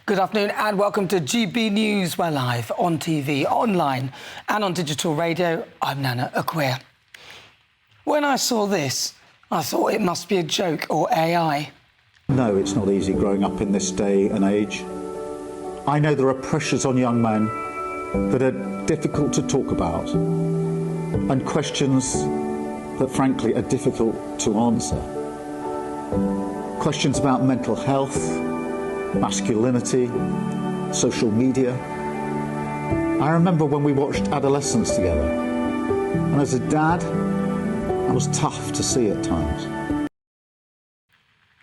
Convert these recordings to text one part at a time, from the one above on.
Good afternoon and welcome to GB News. We're live on TV, online and on digital radio. I'm Nana Akua. When I saw this, I thought it must be a joke or AI. No, it's not easy growing up in this day and age. I know there are pressures on young men that are difficult to talk about and questions that frankly are difficult to answer. Questions about mental health, masculinity, social media. I remember when we watched Adolescence together, and as a dad, it was tough to see at times.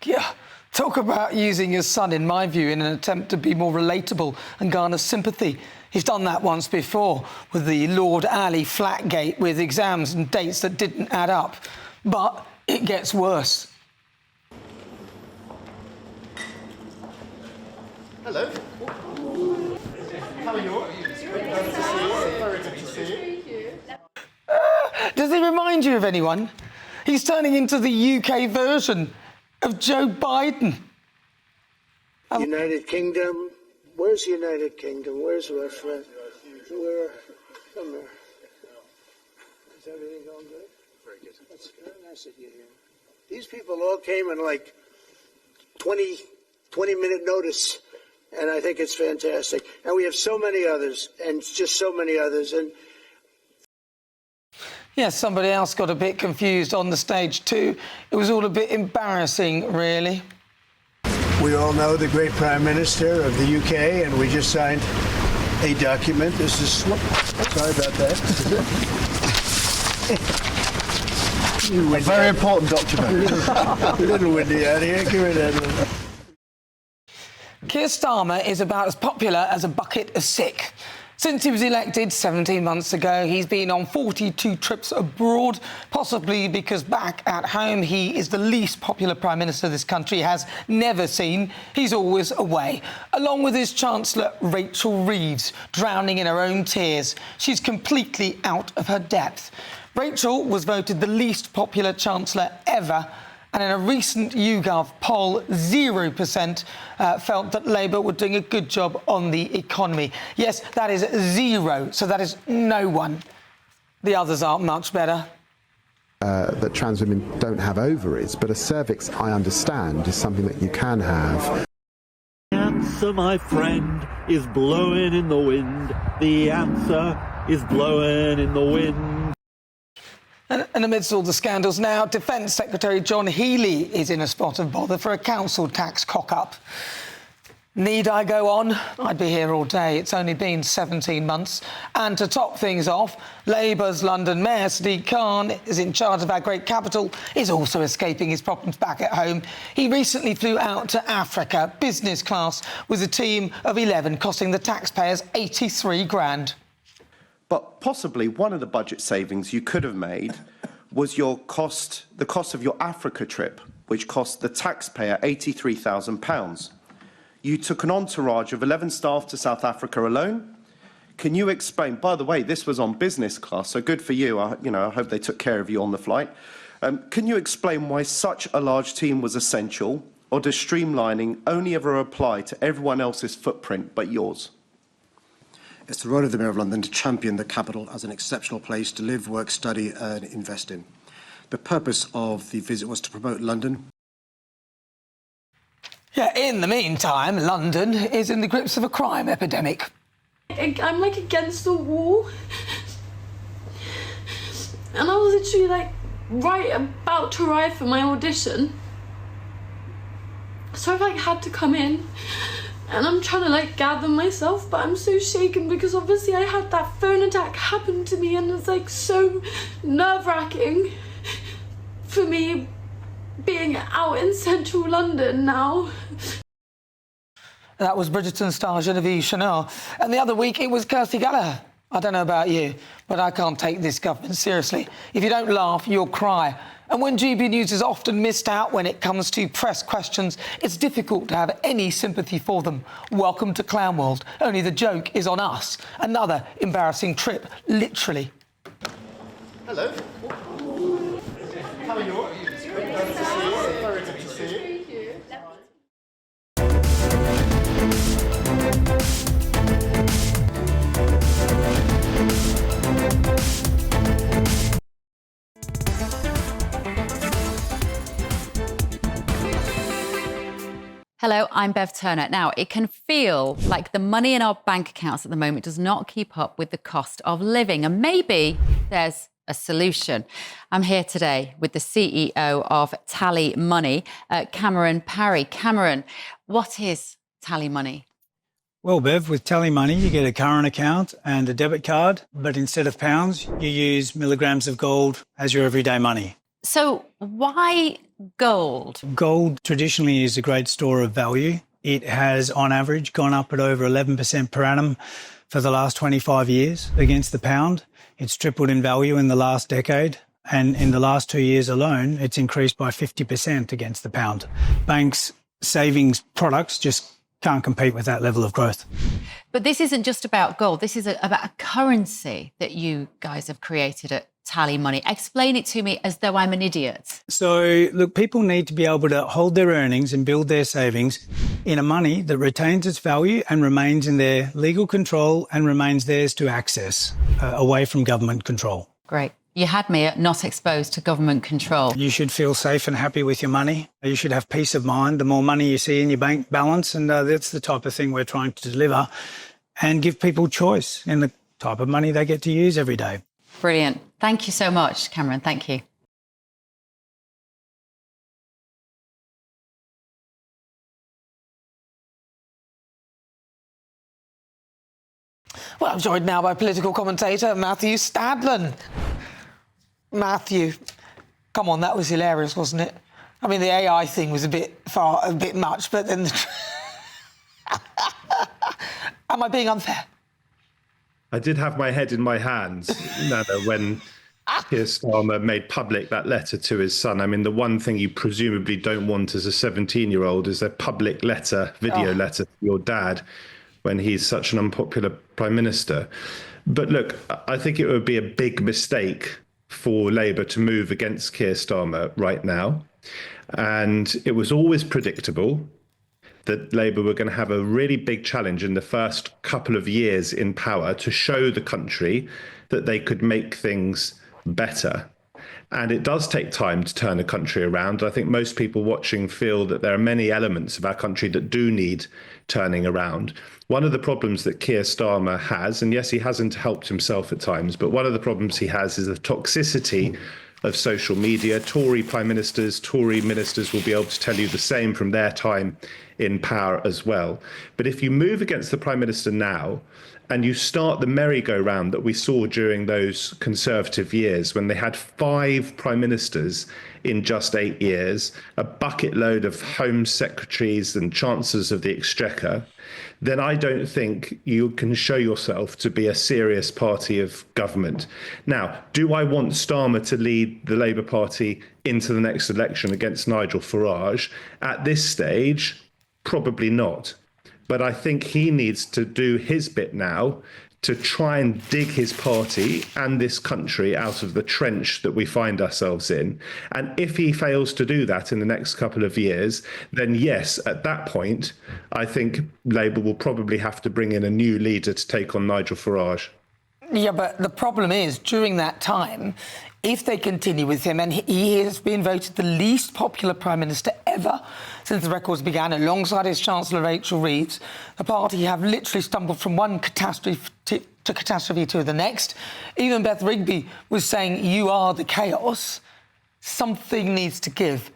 Yeah, talk about using your son, in my view, in an attempt to be more relatable and garner sympathy. He's done that once before with the Lord Ali Flatgate, with exams and dates that didn't add up. But it gets worse. Hello. How are you? Nice to see you. Very good to see you. Does he remind you of anyone? He's turning into the UK version of Joe Biden. United Kingdom. Where's the United Kingdom? Where's our friend? Where? Come here. Is everything going good? Very good. That's very nice of you here. These people all came in like 20-minute notice. And I think it's fantastic. And we have so many others, and just so many others. And yes, somebody else got a bit confused on the stage too. It was all a bit embarrassing, really. we all know the great Prime Minister of the UK, and we just signed a document. This is... Sorry about that. A very important document. A little windy out here. Give it a... Keir Starmer is about as popular as a bucket of sick. Since he was elected 17 months ago, he's been on 42 trips abroad, possibly because back at home he is the least popular Prime Minister this country has never seen. He's always away, along with his Chancellor, Rachel Reeves, drowning in her own tears. She's completely out of her depth. Rachel was voted the least popular Chancellor ever, and in a recent YouGov poll, 0% felt that Labour were doing a good job on the economy. Yes, that is 0, so that is no one. The others aren't much better. That trans women don't have ovaries, but a cervix, I understand, is something that you can have. The answer, my friend, is blowing in the wind. The answer is blowing in the wind. And amidst all the scandals now, Defence Secretary John Healey is in a spot of bother for a council tax cock-up. Need I go on? I'd be here all day. It's only been 17 months. And to top things off, Labour's London Mayor, Sadiq Khan, is in charge of our great capital, is also escaping his problems back at home. He recently flew out to Africa, business class, with a team of 11, costing the taxpayers 83 grand. But possibly one of the budget savings you could have made was the cost of your Africa trip, which cost the taxpayer £83,000. You took an entourage of 11 staff to South Africa alone. Can you explain, by the way, this was on business class, so good for you. I hope they took care of you on the flight. Can you explain why such a large team was essential, or does streamlining only ever apply to everyone else's footprint but yours? It's the role of the Mayor of London to champion the capital as an exceptional place to live, work, study and invest in. The purpose of the visit was to promote London. Yeah, in the meantime, London is in the grips of a crime epidemic. I'm like against the wall. And I was literally like right about to arrive for my audition. So I've like had to come in. And I'm trying to like gather myself, but I'm so shaken because obviously I had that phone attack happen to me, and it's like so nerve-wracking for me being out in central London now. That was Bridgerton star Genevieve Chanel. And the other week it was Kirsty Gallagher. I don't know about you, but I can't take this government seriously. If you don't laugh, you'll cry. And when GB News is often missed out when it comes to press questions, it's difficult to have any sympathy for them. Welcome to Clown World. Only the joke is on us. Another embarrassing trip, literally. Hello. How are you? Nice to see you. Very good to see you. Hello, I'm Bev Turner. Now, it can feel like the money in our bank accounts at the moment does not keep up with the cost of living, and maybe there's a solution. I'm here today with the CEO of TallyMoney, Cameron Parry. Cameron, what is TallyMoney? Well, Bev, with TallyMoney, you get a current account and a debit card, but instead of pounds, you use milligrams of gold as your everyday money. So why gold? Gold traditionally is a great store of value. It has, on average, gone up at over 11% per annum for the last 25 years against the pound. It's tripled in value in the last decade. And in the last 2 years alone, it's increased by 50% against the pound. Banks' savings products just can't compete with that level of growth. But this isn't just about gold. This is about a currency that you guys have created at TallyMoney. Explain it to me as though I'm an idiot. So, look, people need to be able to hold their earnings and build their savings in a money that retains its value and remains in their legal control and remains theirs to access, away from government control. Great. You had me at not exposed to government control. You should feel safe and happy with your money. You should have peace of mind the more money you see in your bank balance, and that's the type of thing we're trying to deliver and give people choice in the type of money they get to use every day. Brilliant. Thank you so much, Cameron. Thank you. Well, I'm joined now by political commentator Matthew Stadlen. Matthew, come on, that was hilarious, wasn't it? I mean, the AI thing was a bit much, but then... Am I being unfair? I did have my head in my hands, Nana, when Keir Starmer made public that letter to his son. I mean, the one thing you presumably don't want as a 17-year-old is a public letter, video letter to your dad when he's such an unpopular prime minister. But look, I think it would be a big mistake for Labour to move against Keir Starmer right now. And it was always predictable that Labour were going to have a really big challenge in the first couple of years in power to show the country that they could make things better. And it does take time to turn a country around. I think most people watching feel that there are many elements of our country that do need turning around. One of the problems that Keir Starmer has, and yes, he hasn't helped himself at times, but one of the problems he has is the toxicity of social media. Tory prime ministers, Tory ministers will be able to tell you the same from their time in power as well. But if you move against the prime minister now and you start the merry-go-round that we saw during those Conservative years when they had 5 prime ministers in just 8 years, a bucket load of Home Secretaries and Chancellors of the Exchequer, then I don't think you can show yourself to be a serious party of government. Now, do I want Starmer to lead the Labour Party into the next election against Nigel Farage? At this stage, probably not. But I think he needs to do his bit now to try and dig his party and this country out of the trench that we find ourselves in. And if he fails to do that in the next couple of years, then yes, at that point, I think Labour will probably have to bring in a new leader to take on Nigel Farage. Yeah, but the problem is, during that time, if they continue with him, and he has been voted the least popular Prime Minister ever since the records began, alongside his Chancellor Rachel Reeves, the party have literally stumbled from one catastrophe to the next. Even Beth Rigby was saying, you are the chaos. Something needs to give.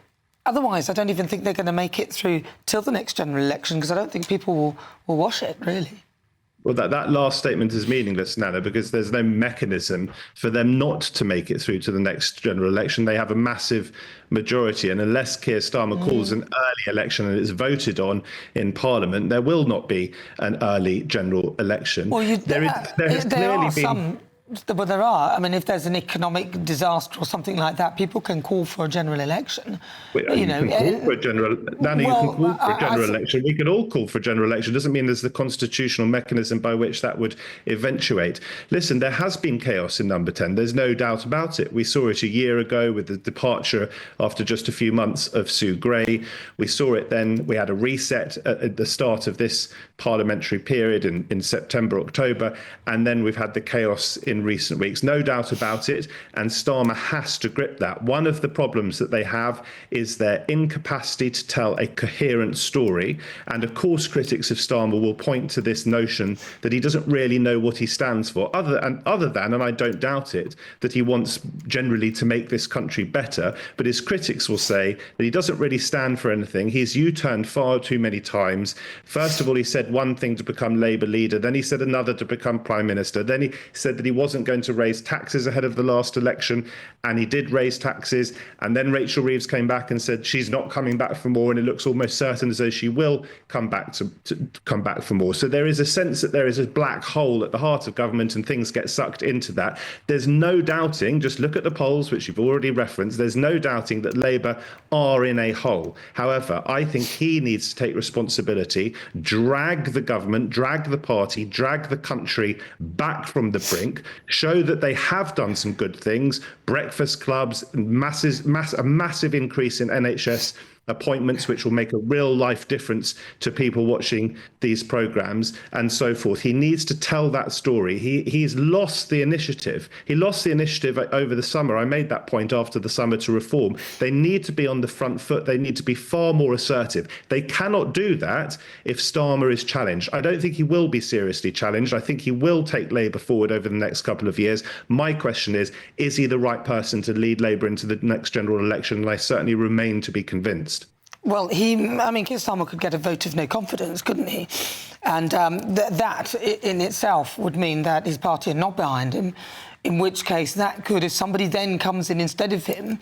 Otherwise, I don't even think they're going to make it through till the next general election, because I don't think people will wash it, really. Well, that last statement is meaningless, Nana, because there's no mechanism for them not to make it through to the next general election. They have a massive majority, and unless Keir Starmer calls an early election and it's voted on in Parliament, there will not be an early general election. Well, there has clearly been... Well, there are. I mean, if there's an economic disaster or something like that, people can call for a general election. You can call for a general... Nana, you can call for a general election. We could all call for a general election. It doesn't mean there's the constitutional mechanism by which that would eventuate. Listen, there has been chaos in Number 10. There's no doubt about it. We saw it a year ago with the departure after just a few months of Sue Gray. We saw it then. We had a reset at the start of this parliamentary period in September, October, and then we've had the chaos in in recent weeks, no doubt about it, and Starmer has to grip that. One of the problems that they have is their incapacity to tell a coherent story, and of course critics of Starmer will point to this notion that he doesn't really know what he stands for, other than, and I don't doubt it, that he wants generally to make this country better, but his critics will say that he doesn't really stand for anything. He's U-turned far too many times. First of all, he said one thing to become Labour leader, then he said another to become Prime Minister, then he said that he wasn't going to raise taxes ahead of the last election, and he did raise taxes, and then Rachel Reeves came back and said she's not coming back for more, and it looks almost certain as though she will come back to come back for more. So there is a sense that there is a black hole at the heart of government, and things get sucked into that. There's no doubting, just look at the polls, which you've already referenced, there's no doubting that Labour are in a hole. However, I think he needs to take responsibility, drag the government, drag the party, drag the country back from the brink, show that they have done some good things, breakfast clubs, a massive increase in NHS appointments, which will make a real life difference to people watching these programmes and so forth. He needs to tell that story. He's lost the initiative. He lost the initiative over the summer. I made that point after the summer to reform. They need to be on the front foot. They need to be far more assertive. They cannot do that if Starmer is challenged. I don't think he will be seriously challenged. I think he will take Labour forward over the next couple of years. My question is he the right person to lead Labour into the next general election? And I certainly remain to be convinced. Well, Keir Starmer could get a vote of no confidence, couldn't he? And that in itself would mean that his party are not behind him, in which case that could, if somebody then comes in instead of him,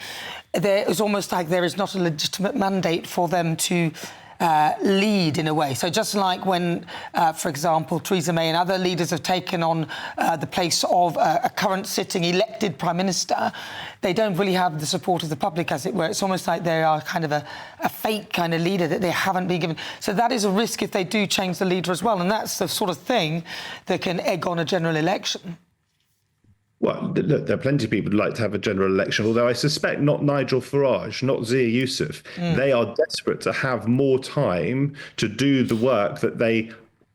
it's almost like there is not a legitimate mandate for them to lead in a way. So just like when, for example, Theresa May and other leaders have taken on the place of a current sitting elected Prime Minister, they don't really have the support of the public, as it were. It's almost like they are kind of a fake kind of leader that they haven't been given. So that is a risk if they do change the leader as well. And that's the sort of thing that can egg on a general election. Well, look, there are plenty of people who'd like to have a general election, although I suspect not Nigel Farage, not Zia Yusuf. They are desperate to have more time to do the work that they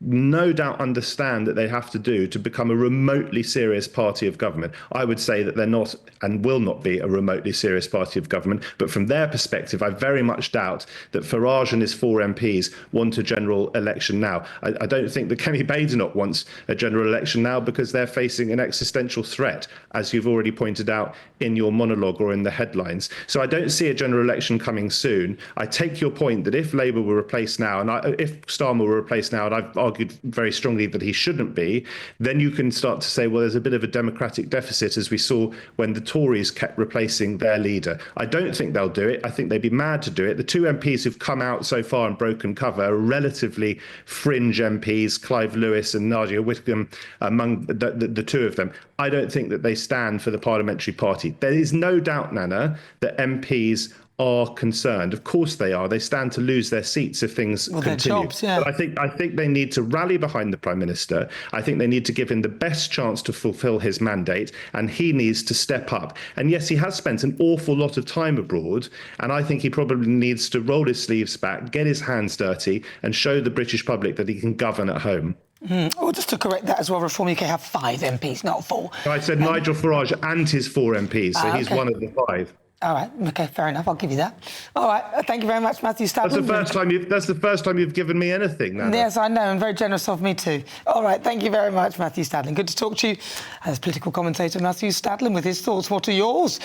no doubt understand that they have to do to become a remotely serious party of government. I would say that they're not and will not be a remotely serious party of government. But from their perspective, I very much doubt that Farage and his 4 MPs want a general election now. I don't think that Kemi Badenoch wants a general election now because they're facing an existential threat, as you've already pointed out in your monologue or in the headlines. So I don't see a general election coming soon. I take your point that if Labour were replaced now, and if Starmer were replaced now, and I've argued very strongly that he shouldn't be, then you can start to say, well, there's a bit of a democratic deficit, as we saw when the Tories kept replacing their leader. I don't think they'll do it. I think they'd be mad to do it. The 2 MPs who've come out so far and broken cover are relatively fringe MPs, Clive Lewis and Nadia Whitcomb among the 2 of them. I don't think that they stand for the parliamentary party. There is no doubt, Nana, that MPs are concerned. Of course they are. They stand to lose their seats if things continue. Jobs, yeah. But I think they need to rally behind the Prime Minister. I think they need to give him the best chance to fulfil his mandate, and he needs to step up. And yes, he has spent an awful lot of time abroad, and I think he probably needs to roll his sleeves back, get his hands dirty, and show the British public that he can govern at home. Well, just to correct that as well, Reform UK have 5 MPs, not 4. I said Nigel Farage and his 4 MPs, so he's one of the 5. All right. OK, fair enough. I'll give you that. All right. Thank you very much, Matthew Stadlen. That's the first time you've given me anything, Nana. Yes, I know. And very generous of me too. All right. Thank you very much, Matthew Stadlen. Good to talk to you as political commentator Matthew Stadlen with his thoughts. What are yours?